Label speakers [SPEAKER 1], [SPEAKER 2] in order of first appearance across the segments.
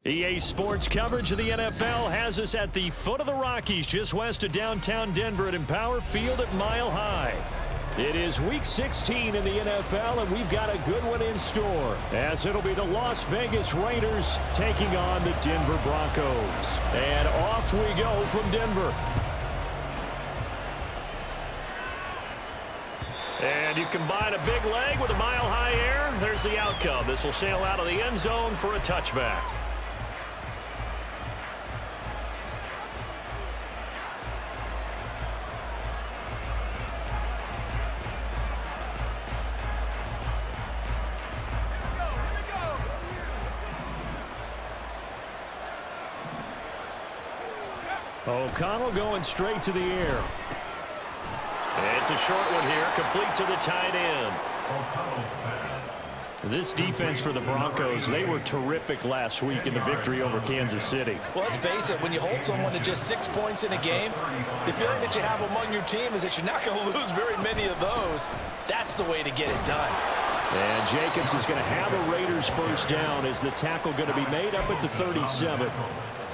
[SPEAKER 1] EA Sports coverage of the NFL has us at the foot of the Rockies, just west of downtown Denver at Empower Field at Mile High. It is Week 16 in the NFL, and we've got a good one in store, as it'll be the Las Vegas Raiders taking on the Denver Broncos. And off we go from Denver. And you combine a big leg with a mile-high air, there's the outcome. This will sail out of the end zone for a touchback. O'Connell going straight to the air. It's a short one here, complete to the tight end. This defense for the Broncos, they were terrific last week in the victory over Kansas City.
[SPEAKER 2] Well, let's face it, when you hold someone to just 6 points in a game, the feeling that you have among your team is that you're not going to lose very many of those. That's the way to get it done.
[SPEAKER 1] And Jacobs is going to have a Raiders first down as the tackle going to be made up at the 37.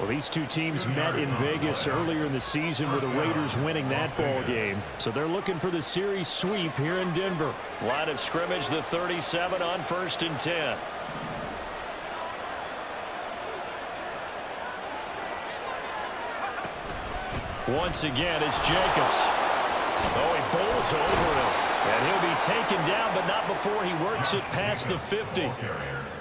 [SPEAKER 1] Well, these two teams met in Vegas earlier in the season with the Raiders winning that ball game. So they're looking for the series sweep here in Denver. Line of scrimmage, the 37 on 1st and 10. Once again, it's Jacobs. Oh, he bowls over him. And he'll be taken down, but not before he works it past the 50.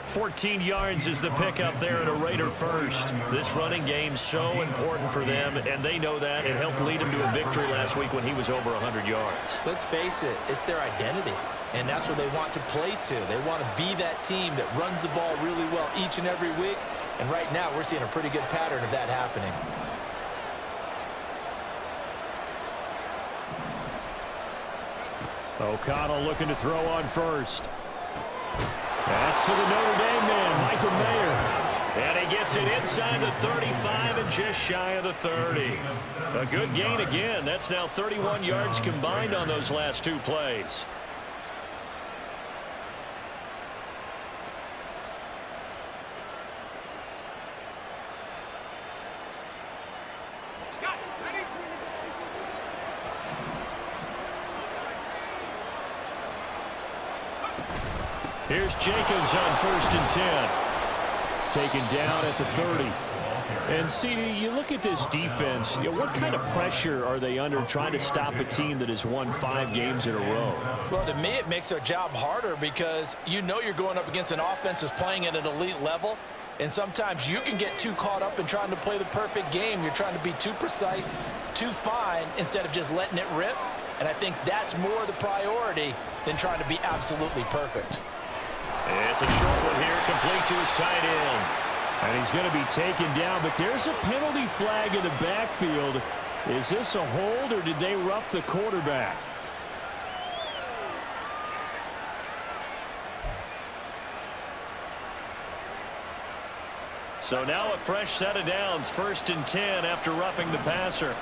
[SPEAKER 1] 14 yards is the pickup there at a Raider first. This running game's so important for them, and they know that. It helped lead him to a victory last week when he was over 100 yards.
[SPEAKER 2] Let's face it, it's their identity, and that's what they want to play to. They want to be that team that runs the ball really well each and every week, and right now we're seeing a pretty good pattern of that happening.
[SPEAKER 1] O'Connell looking to throw on first. That's to the Notre Dame man, Michael Mayer. And he gets it inside the 35 and just shy of the 30. A good gain again. That's now 31 yards combined on those last two plays. Here's Jacobs on 1st and 10. Taken down at the 30. And CD, you look at this defense, what kind of pressure are they under trying to stop a team that has won 5 games in a row?
[SPEAKER 2] Well, to me, it makes their job harder because you know you're going up against an offense that's playing at an elite level. And sometimes you can get too caught up in trying to play the perfect game. You're trying to be too precise, too fine, instead of just letting it rip. And I think that's more the priority than trying to be absolutely perfect.
[SPEAKER 1] It's a short one here, complete to his tight end. And he's going to be taken down, but there's a penalty flag in the backfield. Is this a hold, or did they rough the quarterback? So now a fresh set of downs, 1st and 10 after roughing the passer.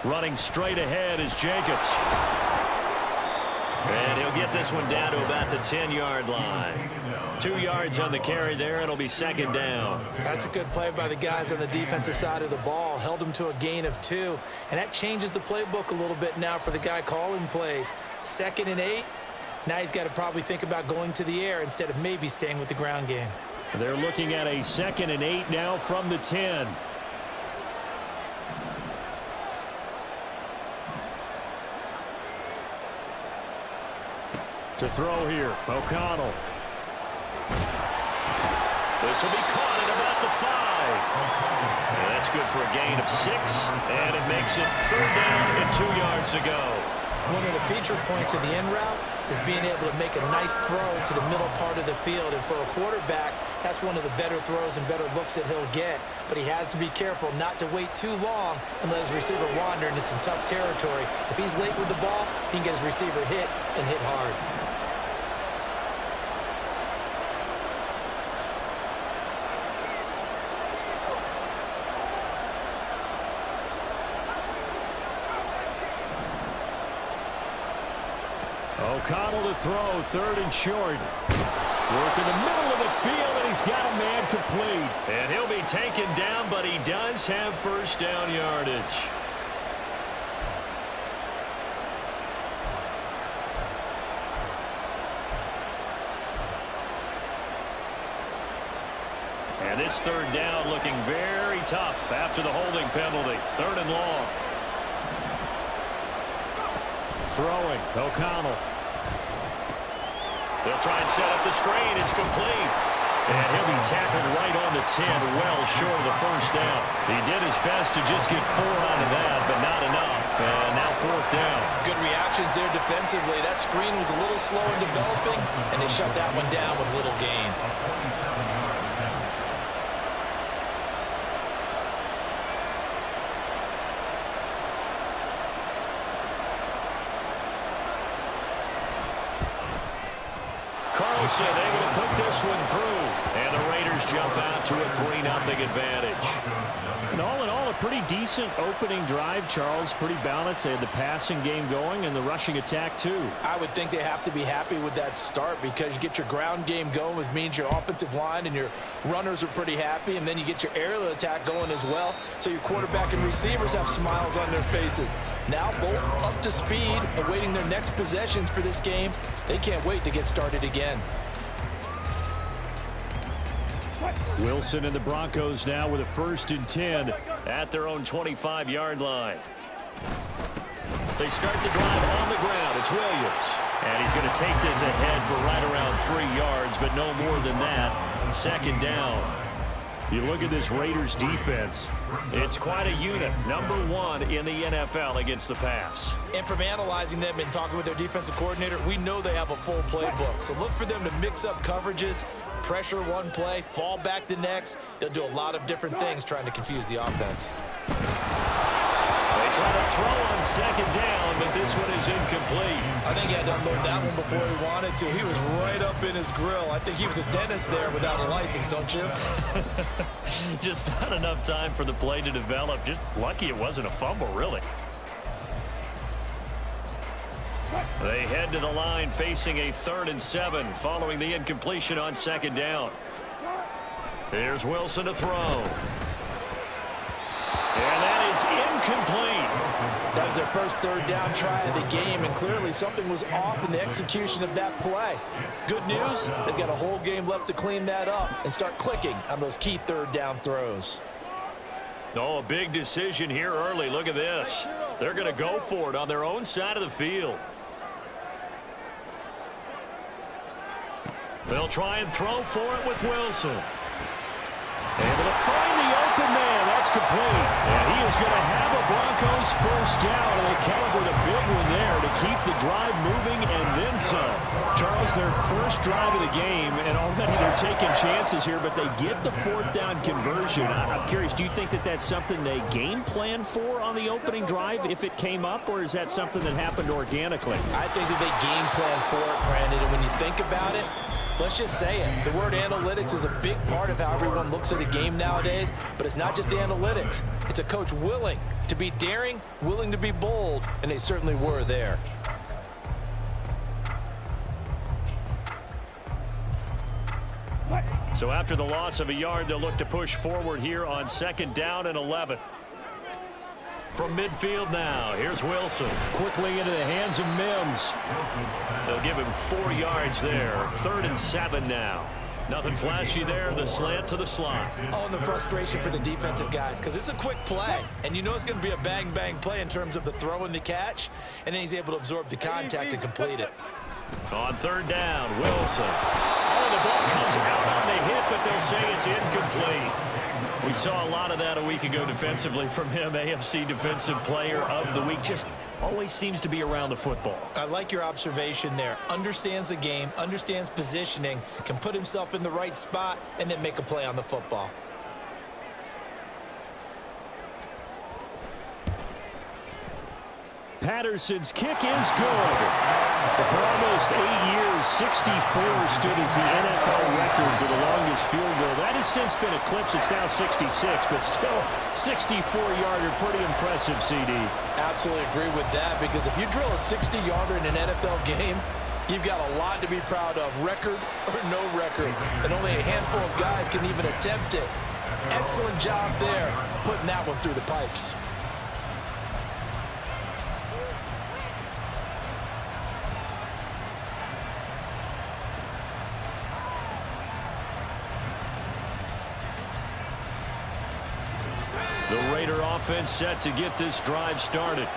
[SPEAKER 1] Running straight ahead is Jacobs. And he'll get this one down to about the 10-yard line. 2 yards on the carry there. It'll be 2nd down.
[SPEAKER 2] That's a good play by the guys on the defensive side of the ball. Held him to a gain of 2. And that changes the playbook a little bit now for the guy calling plays. 2nd and 8. Now he's got to probably think about going to the air instead of maybe staying with the ground game.
[SPEAKER 1] They're looking at a 2nd and 8 now from the 10. To throw here, O'Connell. This will be caught at about the 5. And that's good for a gain of 6. And it makes it 3rd down and 2 yards to go.
[SPEAKER 2] One of the feature points of the end route is being able to make a nice throw to the middle part of the field. And for a quarterback, that's one of the better throws and better looks that he'll get. But he has to be careful not to wait too long and let his receiver wander into some tough territory. If he's late with the ball, he can get his receiver hit and hit hard.
[SPEAKER 1] O'Connell to throw, 3rd and short. Work in the middle of the field, and he's got a man complete. And he'll be taken down, but he does have first down yardage. And this 3rd down looking very tough after the holding penalty. 3rd and long. Throwing, O'Connell. They'll try and set up the screen. It's complete. And he'll be tackled right on the 10, well short of the first down. He did his best to just get 4 out of that, but not enough. And now 4th down.
[SPEAKER 2] Good reactions there defensively. That screen was a little slow in developing, and they shut that one down with little gain.
[SPEAKER 1] Carlson able to put this one through. And the Raiders jump out to a 3-0 advantage.
[SPEAKER 3] And all in all, a pretty decent opening drive, Charles. Pretty balanced. They had the passing game going and the rushing attack, too.
[SPEAKER 2] I would think they have to be happy with that start because you get your ground game going, which means your offensive line and your runners are pretty happy, and then you get your aerial attack going as well, so your quarterback and receivers have smiles on their faces. Now both up to speed, awaiting their next possessions for this game. They can't wait to get started again.
[SPEAKER 1] Wilson and the Broncos now with a 1st and 10 at their own 25-yard line. They start the drive on the ground. It's Williams. And he's going to take this ahead for right around 3 yards, but no more than that. 2nd down. You look at this Raiders defense. It's quite a unit. Number 1 in the NFL against the pass.
[SPEAKER 2] And from analyzing them and talking with their defensive coordinator, we know they have a full playbook. So look for them to mix up coverages, pressure one play, fall back the next. They'll do a lot of different things trying to confuse the offense.
[SPEAKER 1] They try to throw on 2nd down, but this one is incomplete.
[SPEAKER 2] I think he had to unload that one before he wanted to. He was right up in his grill. I think he was a dentist there without a license, don't you?
[SPEAKER 1] Just not enough time for the play to develop. Just lucky it wasn't a fumble, really. They head to the line facing a 3rd and 7 following the incompletion on 2nd down. Here's Wilson to throw. And that is incomplete.
[SPEAKER 2] That was their first 3rd down try of the game, and clearly something was off in the execution of that play. Good news, they've got a whole game left to clean that up and start clicking on those key 3rd down throws.
[SPEAKER 1] Oh, a big decision here early. Look at this. They're going to go for it on their own side of the field. They'll try and throw for it with Wilson. Able to find the open man. That's complete. And he is going to have a Broncos 1st down. And they calibrate a big one there to keep the drive moving and then some.
[SPEAKER 3] Charles, their first drive of the game, and already they're taking chances here, but they get the 4th down conversion. I'm curious, do you think that that's something they game plan for on the opening drive if it came up, or is that something that happened organically?
[SPEAKER 2] I think that they game plan for it, Brandon, and when you think about it, let's just say it. The word analytics is a big part of how everyone looks at a game nowadays, but it's not just the analytics. It's a coach willing to be daring, willing to be bold, and they certainly were there.
[SPEAKER 1] So after the loss of a yard, they'll look to push forward here on 2nd down and 11. From midfield now, here's Wilson. Quickly into the hands of Mims. They'll give him 4 yards there. 3rd and 7 now. Nothing flashy there. The slant to the slot.
[SPEAKER 2] Oh, and the frustration for the defensive guys, because it's a quick play. And you know it's going to be a bang-bang play in terms of the throw and the catch. And then he's able to absorb the contact and complete it.
[SPEAKER 1] On 3rd down, Wilson. Oh, the ball comes out on the hit, but they'll say it's incomplete. We saw a lot of that a week ago defensively from him. AFC Defensive Player of the Week. Just always seems to be around the football.
[SPEAKER 2] I like your observation there. Understands the game, understands positioning, can put himself in the right spot, and then make a play on the football.
[SPEAKER 3] Patterson's kick is good. Well, for almost 8 years, 64 stood as the NFL record for the longest field goal. That has since been eclipsed. It's now 66, but still 64-yarder. Pretty impressive, CD.
[SPEAKER 2] Absolutely agree with that, because if you drill a 60-yarder in an NFL game, you've got a lot to be proud of, record or no record. And only a handful of guys can even attempt it. Excellent job there, putting that one through the pipes.
[SPEAKER 1] The Raider offense set to get this drive started.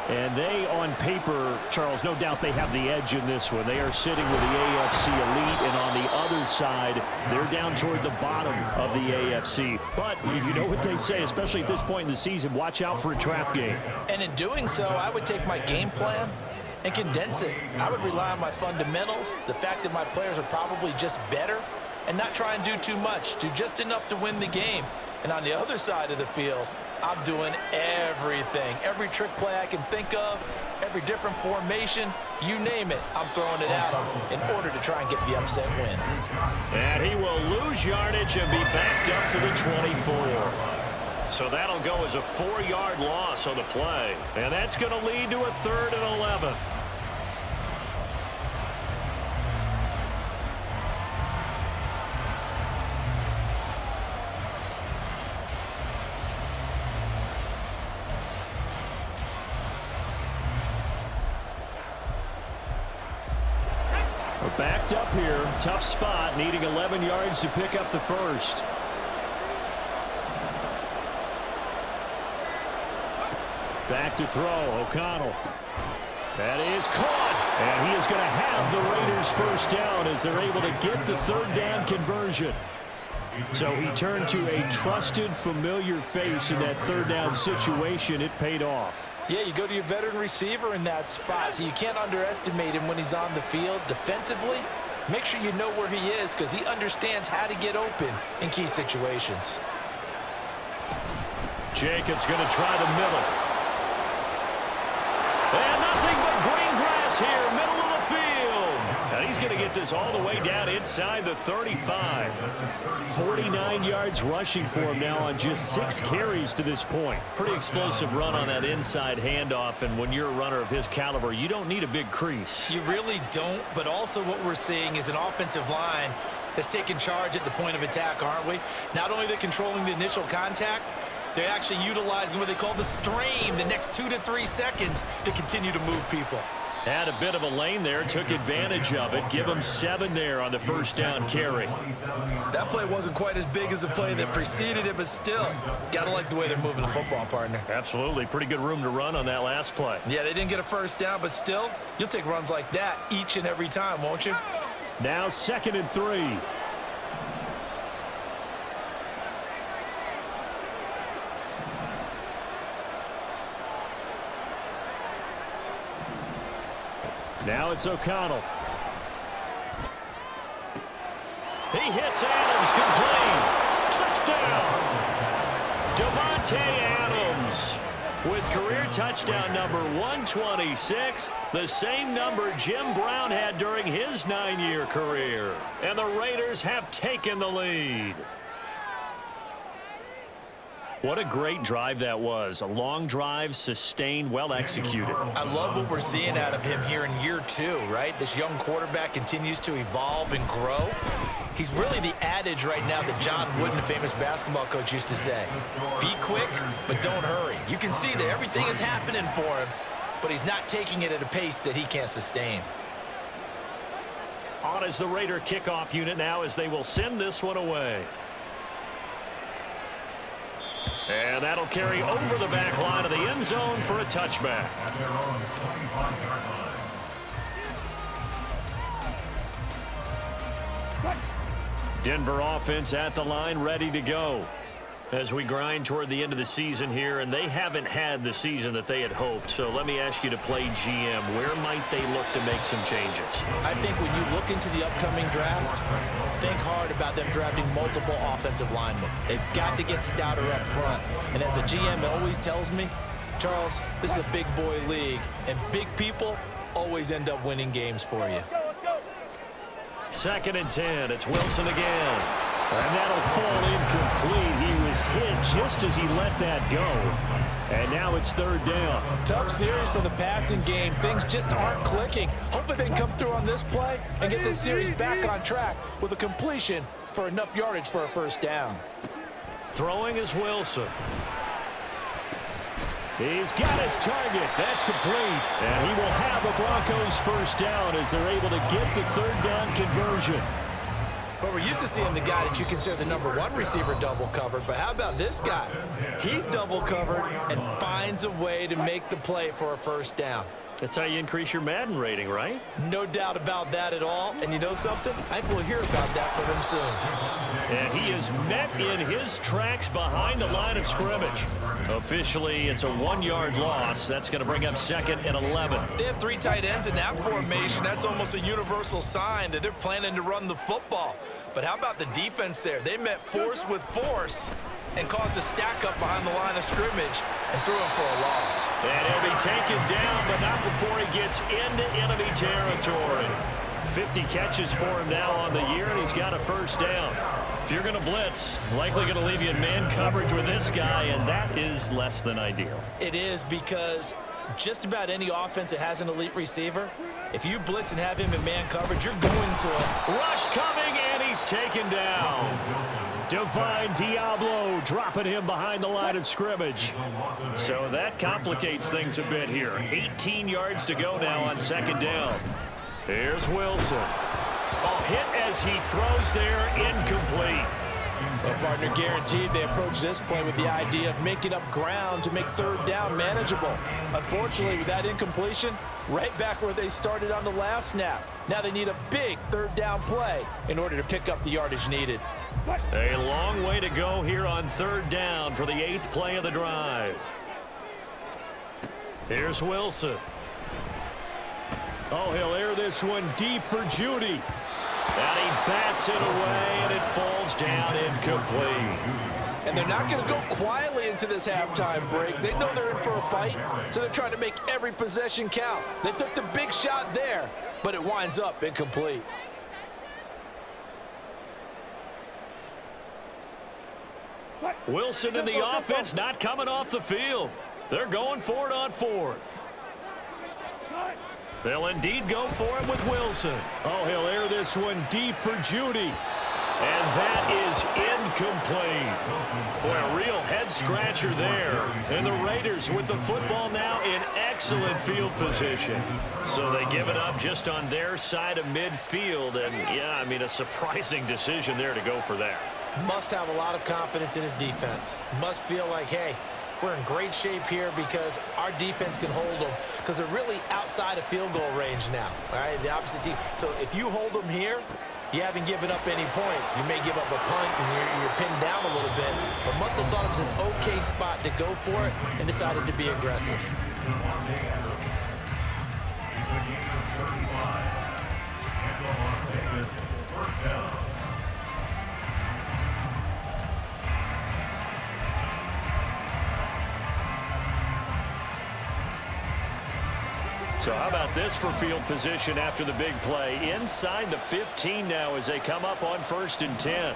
[SPEAKER 3] And they, on paper, Charles, no doubt they have the edge in this one. They are sitting with the AFC elite, and on the other side, they're down toward the bottom of the AFC. But you know what they say, especially at this point in the season, watch out for a trap game.
[SPEAKER 2] And in doing so, I would take my game plan and condense it. I would rely on my fundamentals, the fact that my players are probably just better, and not try and do too much, do just enough to win the game. And on the other side of the field, I'm doing everything. Every trick play I can think of, every different formation, you name it, I'm throwing it at him in order to try and get the upset win.
[SPEAKER 1] And he will lose yardage and be backed up to the 24. So that'll go as a 4-yard loss on the play. And that's going to lead to a 3rd and 11.
[SPEAKER 3] We're backed up here. Tough spot, needing 11 yards to pick up the first. Back to throw, O'Connell. That is caught, and he is going to have the Raiders first down as they're able to get the 3rd down conversion. So he turned to a trusted, familiar face in that 3rd down situation. It paid off.
[SPEAKER 2] Yeah, you go to your veteran receiver in that spot, so you can't underestimate him when he's on the field defensively. Make sure you know where he is, because he understands how to get open in key situations.
[SPEAKER 1] Jacobs going to try the middle. And nothing but green grass here, middle of the field. And he's going to get this all the way down inside the 35.
[SPEAKER 3] 49 yards rushing for him now on just 6 carries to this point.
[SPEAKER 1] Pretty explosive run on that inside handoff, and when you're a runner of his caliber, you don't need a big crease.
[SPEAKER 2] You really don't, but also what we're seeing is an offensive line that's taking charge at the point of attack, aren't we? Not only are they controlling the initial contact, they're actually utilizing what they call the strain the next 2 to 3 seconds to continue to move people.
[SPEAKER 1] Had a bit of a lane there, took advantage of it. Give him 7 there on the first down carry.
[SPEAKER 2] That play wasn't quite as big as the play that preceded it, but still, got to like the way they're moving the football, partner.
[SPEAKER 1] Absolutely. Pretty good room to run on that last play.
[SPEAKER 2] Yeah, they didn't get a first down, but still, you'll take runs like that each and every time, won't you?
[SPEAKER 3] Now 2nd and 3. Now it's O'Connell.
[SPEAKER 1] He hits Adams, complete. Touchdown. Devontae Adams with career touchdown number 126, the same number Jim Brown had during his 9-year career. And the Raiders have taken the lead. What a great drive that was. A long drive, sustained, well executed.
[SPEAKER 2] I love what we're seeing out of him here in year 2, right? This young quarterback continues to evolve and grow. He's really the adage right now that John Wooden, the famous basketball coach, used to say. Be quick, but don't hurry. You can see that everything is happening for him, but he's not taking it at a pace that he can't sustain.
[SPEAKER 1] On is the Raider kickoff unit now as they will send this one away. And that'll carry over the back line of the end zone for a touchback. Denver offense at the line, ready to go. As we grind toward the end of the season here, and they haven't had the season that they had hoped. So let me ask you to play GM. Where might they look to make some changes?
[SPEAKER 2] I think when you look into the upcoming draft, think hard about them drafting multiple offensive linemen. They've got to get stouter up front. And as a GM always tells me, Charles, this is a big boy league, and big people always end up winning games for you.
[SPEAKER 1] 2nd and 10. It's Wilson again. And that'll fall incomplete. He was hit just as he let that go. And now it's 3rd down.
[SPEAKER 2] Tough series for the passing game. Things just aren't clicking. Hopefully they can come through on this play and get this series back on track with a completion for enough yardage for a 1st down.
[SPEAKER 1] Throwing is Wilson. He's got his target. That's complete. And he will have the Broncos 1st down as they're able to get the 3rd down conversion.
[SPEAKER 2] But we're used to seeing the guy that you consider the #1 receiver double covered. But how about this guy? He's double covered and finds a way to make the play for a 1st down.
[SPEAKER 1] That's how you increase your Madden rating, right?
[SPEAKER 2] No doubt about that at all. And you know something? I think we'll hear about that from him soon.
[SPEAKER 1] And he is met in his tracks behind the line of scrimmage. Officially, it's a 1-yard loss. That's going to bring up 2nd and 11.
[SPEAKER 2] They have 3 tight ends in that formation. That's almost a universal sign that they're planning to run the football. But how about the defense there? They met force with force and caused a stack up behind the line of scrimmage and threw him for a loss.
[SPEAKER 1] And he'll be taken down, but not before he gets into enemy territory. 50 catches for him now on the year, and he's got a 1st down. If you're going to blitz, likely going to leave you in man coverage with this guy, and that is less than ideal.
[SPEAKER 2] It is, because just about any offense that has an elite receiver, if you blitz and have him in man coverage, you're going to him.
[SPEAKER 1] Rush coming, and he's taken down. Divine Diablo dropping him behind the line of scrimmage. So that complicates things a bit here. 18 yards to go now on 2nd down. Here's Wilson. Oh, hit as he throws there, incomplete.
[SPEAKER 2] Well, partner, guaranteed they approach this play with the idea of making up ground to make 3rd down manageable. Unfortunately, with that incompletion, right back where they started on the last snap. Now they need a big 3rd down play in order to pick up the yardage needed.
[SPEAKER 1] A long way to go here on 3rd down for the 8th play of the drive. Here's Wilson. Oh, he'll air this one deep for Judy. And he bats it away, and it falls down incomplete.
[SPEAKER 2] And they're not going to go quietly into this halftime break. They know they're in for a fight, so they're trying to make every possession count. They took the big shot there, but it winds up incomplete.
[SPEAKER 1] Wilson in the offense not coming off the field. They're going for it on 4th. They'll indeed go for him with Wilson. Oh, he'll air this one deep for Judy. And that is incomplete. Boy, a real head-scratcher there. And the Raiders with the football now in excellent field position. So they give it up just on their side of midfield. And, yeah, I mean, a surprising decision there to go for that.
[SPEAKER 2] Must have a lot of confidence in his defense. Must feel like, hey, we're in great shape here because our defense can hold them, because they're really outside of field goal range now, all right, the opposite team. So if you hold them here, you haven't given up any points. You may give up a punt and you're pinned down a little bit, but must have thought it was an okay spot to go for it and decided to be aggressive.
[SPEAKER 1] So how about this for field position after the big play? Inside the 15 now as they come up on 1st and 10.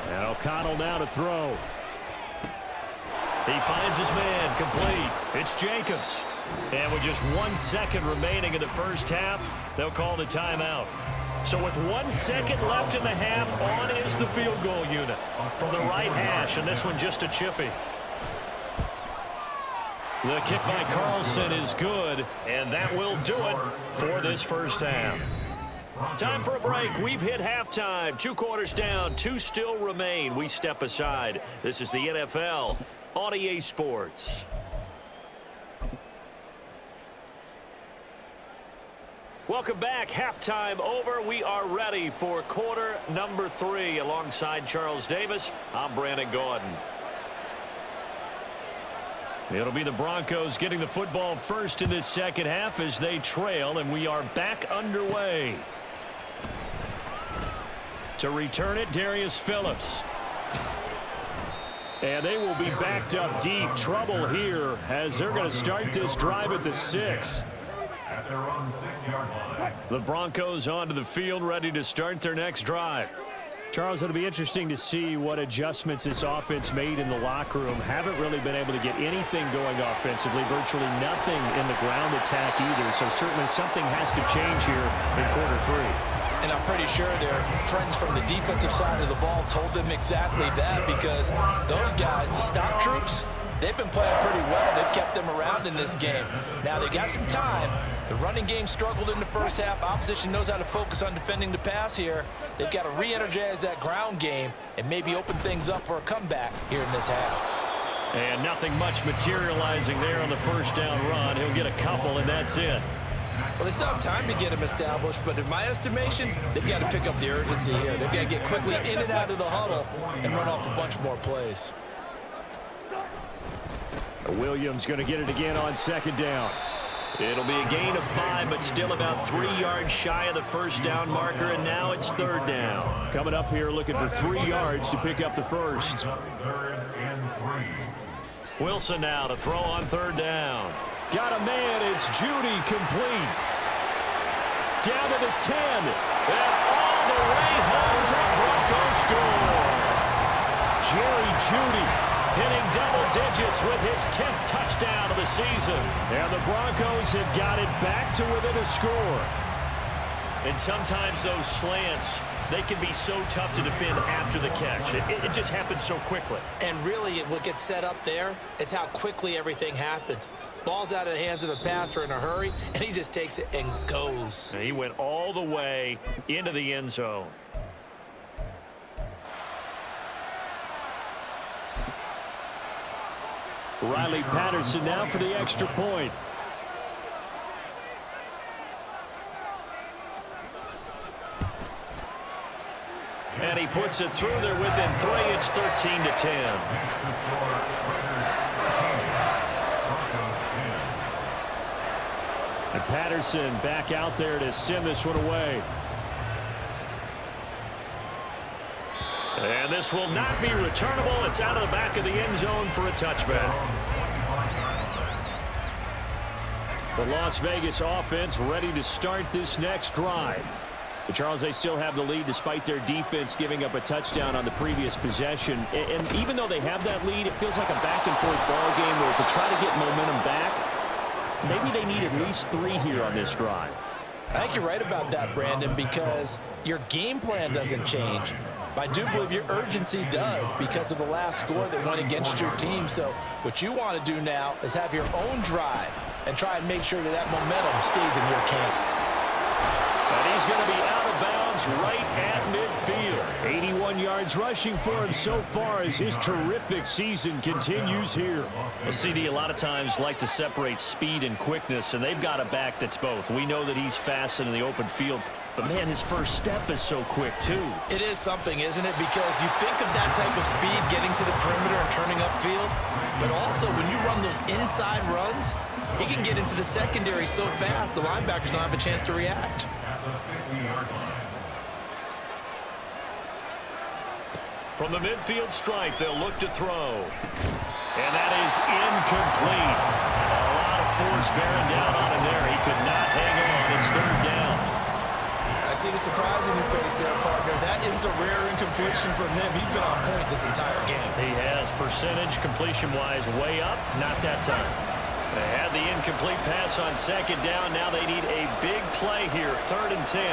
[SPEAKER 1] And O'Connell now to throw. He finds his man, complete. It's Jacobs. And with just 1 second remaining in the first half, they'll call the timeout. So with 1 second left in the half, on is the field goal unit from the right hash, and this one just a chippy. The kick by Carlson is good, and that will do it for this first half. Time for a break. We've hit halftime. 2 quarters down, 2 still remain. We step aside. This is the NFL on EA Sports. Welcome back. Halftime over. We are ready for quarter number 3. Alongside Charles Davis, I'm Brandon Gordon. It'll be the Broncos getting the football first in this second half as they trail, and we are back underway. To return it, Darius Phillips.
[SPEAKER 3] And they will be backed up deep. Trouble here as they're going to start this drive at the 6.
[SPEAKER 1] The Broncos onto the field, ready to start their next drive.
[SPEAKER 3] Charles, it'll be interesting to see what adjustments this offense made in the locker room. Haven't really been able to get anything going offensively, virtually nothing in the ground attack either. So certainly something has to change here in quarter 3.
[SPEAKER 2] And I'm pretty sure their friends from the defensive side of the ball told them exactly that, because those guys, the stop troops, they've been playing pretty well. They've kept them around in this game. Now, they got some time. The running game struggled in the first half. Opposition knows how to focus on defending the pass here. They've got to re-energize that ground game and maybe open things up for a comeback here in this half.
[SPEAKER 1] And nothing much materializing there on the first down run. He'll get a couple, and that's it.
[SPEAKER 2] Well, they still have time to get him established, but in my estimation, they've got to pick up the urgency here. They've got to get quickly in and out of the huddle and run off a bunch more plays.
[SPEAKER 3] Williams going to get it again on second down.
[SPEAKER 1] It'll be a gain of 5, but still about 3 yards shy of the first down marker, and now it's third down.
[SPEAKER 3] Coming up here looking for 3 yards to pick up the first.
[SPEAKER 1] Wilson now to throw on third down.
[SPEAKER 3] Got a man. It's Judy, complete. Down to the 10.
[SPEAKER 1] And all the way home for Broncos score. Jerry Judy hitting double digits with his 10th touchdown of the season.
[SPEAKER 3] And the Broncos have got it back to within a score.
[SPEAKER 1] And sometimes those slants, they can be so tough to defend after the catch. It just happens so quickly.
[SPEAKER 2] And really, what gets set up there is how quickly everything happens. Ball's out of the hands of the passer in a hurry, and he just takes it and goes.
[SPEAKER 1] And he went all the way into the end zone.
[SPEAKER 3] Riley Patterson now for the extra point.
[SPEAKER 1] And he puts it through there within 3. It's 13-10.
[SPEAKER 3] And Patterson back out there to send this one away.
[SPEAKER 1] And this will not be returnable. It's out of the back of the end zone for a touchback.
[SPEAKER 3] The Las Vegas offense ready to start this next drive. But Charles, they still have the lead despite their defense giving up a touchdown on the previous possession. And even though they have that lead, it feels like a back-and-forth ball game where to try to get momentum back, maybe they need at least 3 here on this drive.
[SPEAKER 2] I think you're right about that, Brandon, because your game plan doesn't change. I do believe your urgency does because of the last score that went against your team. So what you want to do now is have your own drive and try and make sure that that momentum stays in your camp.
[SPEAKER 1] And he's going to be out of bounds right at midfield.
[SPEAKER 3] 81 yards rushing for him so far as his terrific season continues here.
[SPEAKER 1] Well, CD, a lot of times like to separate speed and quickness, and they've got a back that's both. We know that he's fast in the open field, but, man, his first step is so quick, too.
[SPEAKER 2] It is something, isn't it? Because you think of that type of speed getting to the perimeter and turning upfield, but also when you run those inside runs, he can get into the secondary so fast the linebackers don't have a chance to react.
[SPEAKER 1] From the midfield stripe, they'll look to throw. And that is incomplete. A lot of force bearing down on him there. He could not hang on. It's third down.
[SPEAKER 2] I see the surprise in your face there, partner. That is a rare incompletion from him. He's been on point this entire game.
[SPEAKER 1] He has percentage completion-wise way up. Not that time. They had the incomplete pass on second down. Now they need a big play here. 3rd and 10.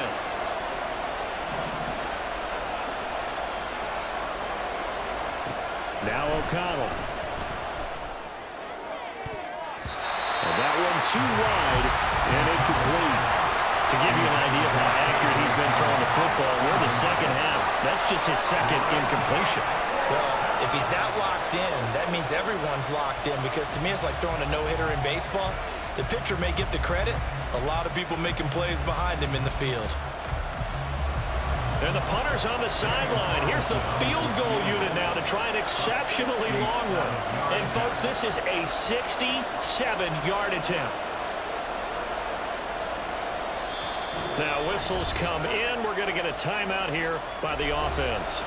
[SPEAKER 3] Now O'Connell. And that one too wide and incomplete.
[SPEAKER 1] To give you an idea of how accurate he's been throwing the football, we're the second half. That's just his second incompletion.
[SPEAKER 2] Well, if he's that locked in, that means everyone's locked in, because to me it's like throwing a no-hitter in baseball. The pitcher may get the credit. A lot of people making plays behind him in the field.
[SPEAKER 1] And the punter's on the sideline. Here's the field goal unit now to try an exceptionally long one. And, folks, this is a 67-yard attempt. Now whistles come in. We're going to get a timeout here by the offense.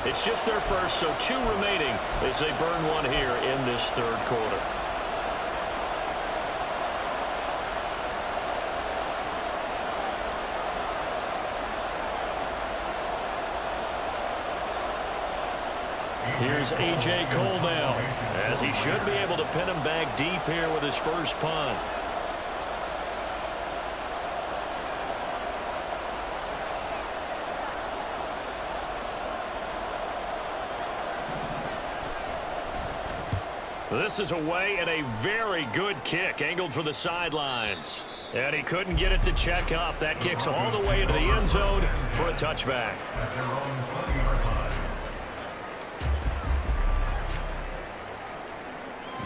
[SPEAKER 1] It's just their first, so 2 remaining as they burn one here in this third quarter. Here's A.J. Cole now, as he should be able to pin him back deep here with his first punt. This is away and a very good kick, angled for the sidelines. And he couldn't get it to check up. That kicks all the way into the end zone for a touchback.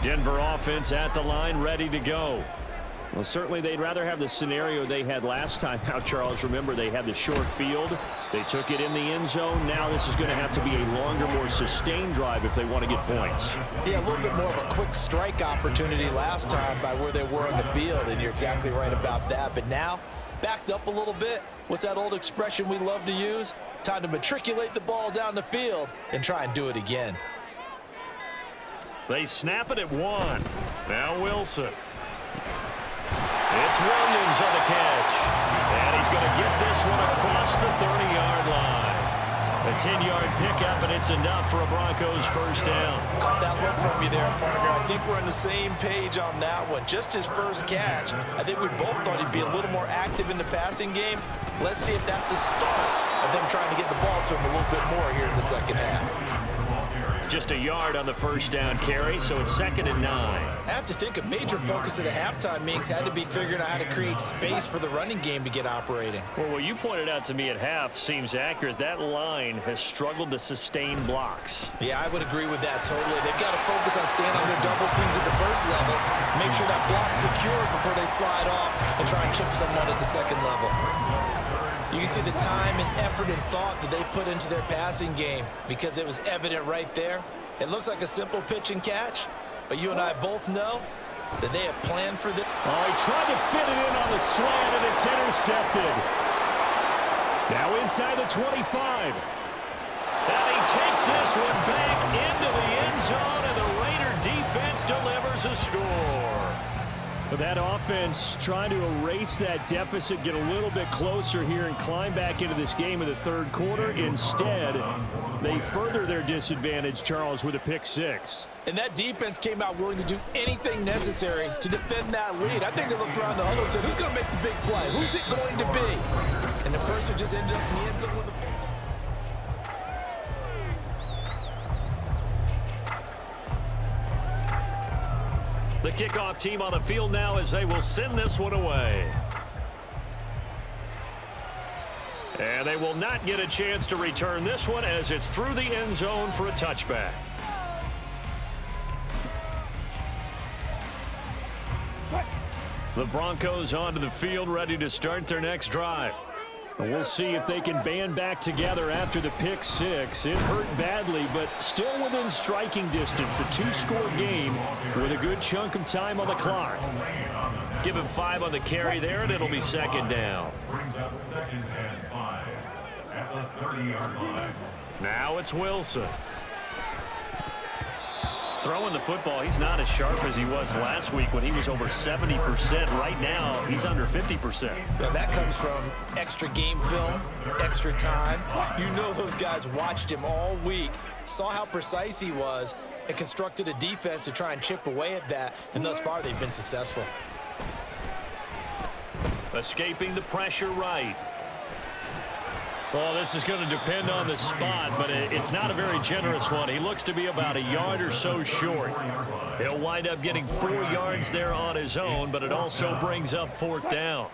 [SPEAKER 1] Denver offense at the line, ready to go.
[SPEAKER 3] Well, certainly they'd rather have the scenario they had last time out, Charles. Remember, they had the short field. They took it in the end zone. Now this is going to have to be a longer, more sustained drive if they want to get points.
[SPEAKER 2] Yeah, a little bit more of a quick strike opportunity last time by where they were on the field, and you're exactly right about that. But now, backed up a little bit. What's that old expression we love to use? Time to matriculate the ball down the field and try and do it again.
[SPEAKER 1] They snap it at 1. Now Wilson. It's Williams on the catch. And he's going to get this one across the 30-yard line. A 10-yard pickup, and it's enough for a Broncos first down.
[SPEAKER 2] Caught that look from you there, partner. I think we're on the same page on that one. Just his first catch. I think we both thought he'd be a little more active in the passing game. Let's see if that's the start of them trying to get the ball to him a little bit more here in the second half.
[SPEAKER 1] Just a yard on the first down carry, so it's 2nd and 9.
[SPEAKER 2] I have to think a major focus of the halftime meetings had to be figuring out how to create space for the running game to get operating.
[SPEAKER 1] Well, what you pointed out to me at half seems accurate. That line has struggled to sustain blocks.
[SPEAKER 2] Yeah, I would agree with that totally. They've got to focus on staying on their double teams at the first level, make sure that block's secure before they slide off and try and chip someone at the second level. You can see the time and effort and thought that they put into their passing game because it was evident right there. It looks like a simple pitch and catch, but you and I both know that they have planned for this.
[SPEAKER 3] Oh, he tried to fit it in on the slant, and it's intercepted. Now inside the 25.
[SPEAKER 1] And he takes this one back into the end zone, and the Raider defense delivers a score.
[SPEAKER 3] But that offense trying to erase that deficit, get a little bit closer here and climb back into this game in the third quarter. Instead, they further their disadvantage, Charles, with a pick 6.
[SPEAKER 2] And that defense came out willing to do anything necessary to defend that lead. I think they looked around the huddle and said, who's going to make the big play? Who's it going to be? And the person just ended up in the end zone with the football.
[SPEAKER 1] The kickoff team on the field now as they will send this one away. And they will not get a chance to return this one as it's through the end zone for a touchback. The Broncos onto the field, ready to start their next drive. And we'll see if they can band back together after the pick 6. It hurt badly, but still within striking distance. A 2-score game with a good chunk of time on the clock. Give him 5 on the carry there, and it'll be 2nd down.
[SPEAKER 4] Brings up 2nd and 5 at the 30-yard line.
[SPEAKER 1] Now it's Wilson. Throwing the football, he's not as sharp as he was last week when he was over 70%. Right now, he's under 50%.
[SPEAKER 2] Well, that comes from extra game film, extra time. You know those guys watched him all week, saw how precise he was, and constructed a defense to try and chip away at that, and thus far they've been successful.
[SPEAKER 1] Escaping the pressure right. Well, this is going to depend on the spot, but it's not a very generous one. He looks to be about a yard or so short. He'll wind up getting 4 yards there on his own, but it also brings up 4th down.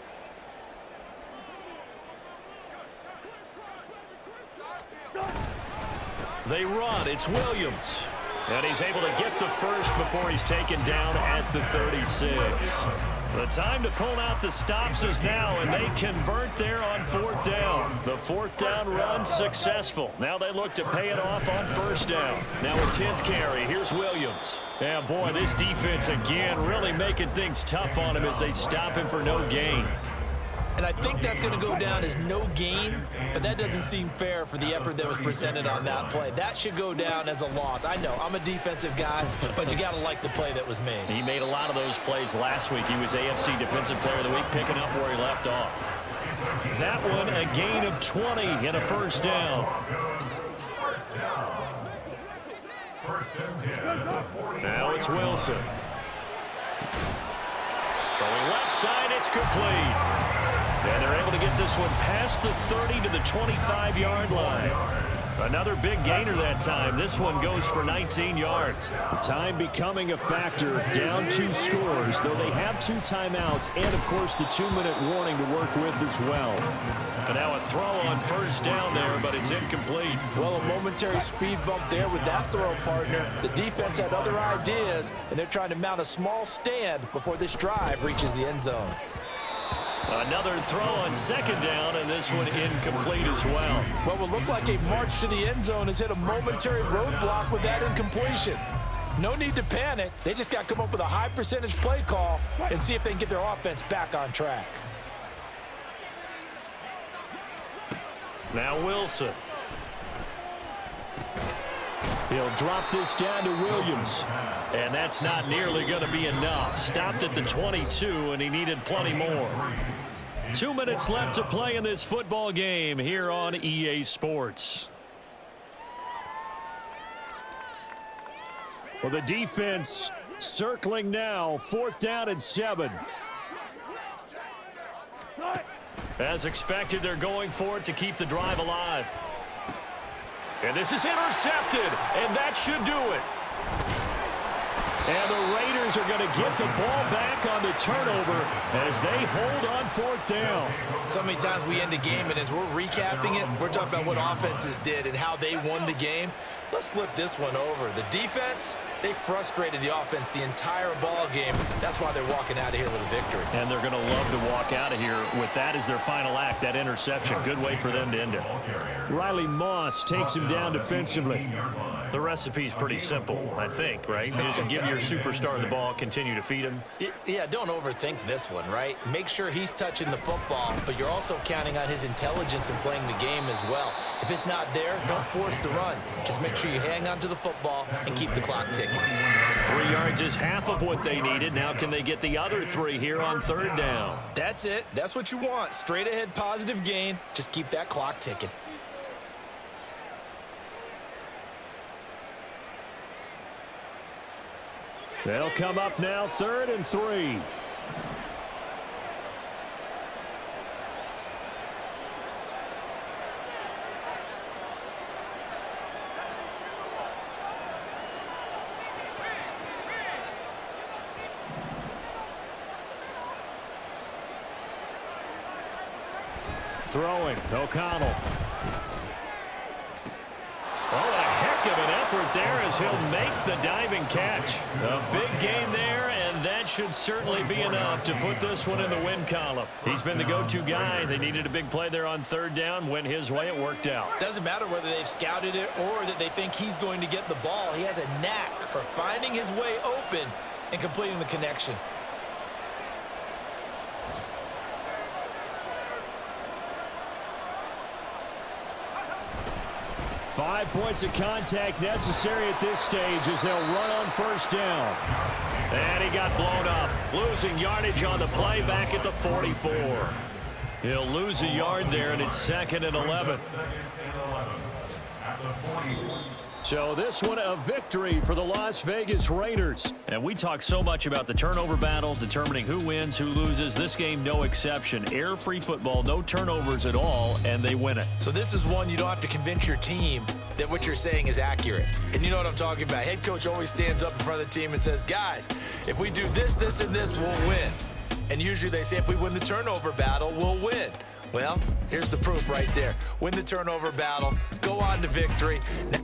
[SPEAKER 1] They run. It's Williams. And he's able to get the first before he's taken down at the 36. The time to pull out the stops is now, and they convert there on 4th down. The 4th down run successful. Now they look to pay it off on 1st down. Now a 10th carry. Here's Williams. Yeah, boy, this defense again really making things tough on him as they stop him for no gain.
[SPEAKER 2] And I think that's going to go down as no gain, but that doesn't seem fair for the effort that was presented on that play. That should go down as a loss. I know, I'm a defensive guy, but you got to like the play that was made.
[SPEAKER 1] He made a lot of those plays last week. He was AFC Defensive Player of the Week, picking up where he left off. That one, a gain of 20 and a first down. Now it's Wilson. Throwing left side, it's complete. And they're able to get this one past the 30 to the 25-yard line. Another big gainer that time. This one goes for 19 yards.
[SPEAKER 3] Time becoming a factor. Down 2 scores, though they have 2 timeouts and, of course, the 2-minute warning to work with as well.
[SPEAKER 1] And now a throw on first down there, but it's incomplete.
[SPEAKER 2] Well, a momentary speed bump there with that throw, partner. The defense had other ideas, and they're trying to mount a small stand before this drive reaches the end zone.
[SPEAKER 1] Another throw on second down, and this one incomplete as well.
[SPEAKER 2] What will look like a march to the end zone has hit a momentary roadblock with that incompletion. No need to panic. They just got to come up with a high percentage play call and see if they can get their offense back on track.
[SPEAKER 1] Now Wilson.
[SPEAKER 3] He'll drop this down to Williams.
[SPEAKER 1] And that's not nearly going to be enough. Stopped at the 22, and he needed plenty more. 2 minutes left to play in this football game here on EA Sports.
[SPEAKER 3] Well, the defense circling now. 4th down and 7.
[SPEAKER 1] As expected, they're going for it to keep the drive alive. And this is intercepted, and that should do it.
[SPEAKER 3] And the Raiders are going to get the ball back on the turnover as they hold on 4th down.
[SPEAKER 2] So many times we end a game, and as we're recapping it, we're talking about what offenses did and how they won the game. Let's flip this one over. The defense, they frustrated the offense the entire ball game. That's why they're walking out of here with a victory.
[SPEAKER 1] And they're going to love to walk out of here with that as their final act, that interception. Good way for them to end it.
[SPEAKER 3] Riley Moss takes him down defensively.
[SPEAKER 1] The recipe's pretty simple, I think, right? Just give your superstar the ball, continue to feed him.
[SPEAKER 2] Yeah, don't overthink this one, right? Make sure he's touching the football, but you're also counting on his intelligence in playing the game as well. If it's not there, don't force the run. Just make sure you hang on to the football and keep the clock ticking.
[SPEAKER 1] 3 yards is half of what they needed. Now can they get the other 3 here on 3rd down?
[SPEAKER 2] That's it. That's what you want. Straight ahead positive gain. Just keep that clock ticking.
[SPEAKER 3] They'll come up now 3rd and 3. Throwing, O'Connell.
[SPEAKER 1] Oh, a heck of an effort there as he'll make the diving catch. A big gain there, and that should certainly be enough to put this one in the win column. He's been the go-to guy. They needed a big play there on 3rd down. Went his way. It worked out.
[SPEAKER 2] Doesn't matter whether they've scouted it or that they think he's going to get the ball. He has a knack for finding his way open and completing the connection.
[SPEAKER 3] 5 points of contact necessary at this stage as they'll run on 1st down.
[SPEAKER 1] And he got blown up. Losing yardage on the play back at the 44. He'll lose a yard there, and it's 2nd and 11.
[SPEAKER 3] So this one a victory for the Las Vegas Raiders.
[SPEAKER 1] And we talk so much about the turnover battle, determining who wins, who loses. This game, no exception. Error-free football, no turnovers at all, and they win it.
[SPEAKER 2] So this is one you don't have to convince your team that what you're saying is accurate. And you know what I'm talking about. Head coach always stands up in front of the team and says, guys, if we do this, this, and this, we'll win. And usually they say if we win the turnover battle, we'll win. Well, here's the proof right there. Win the turnover battle, go on to victory. Now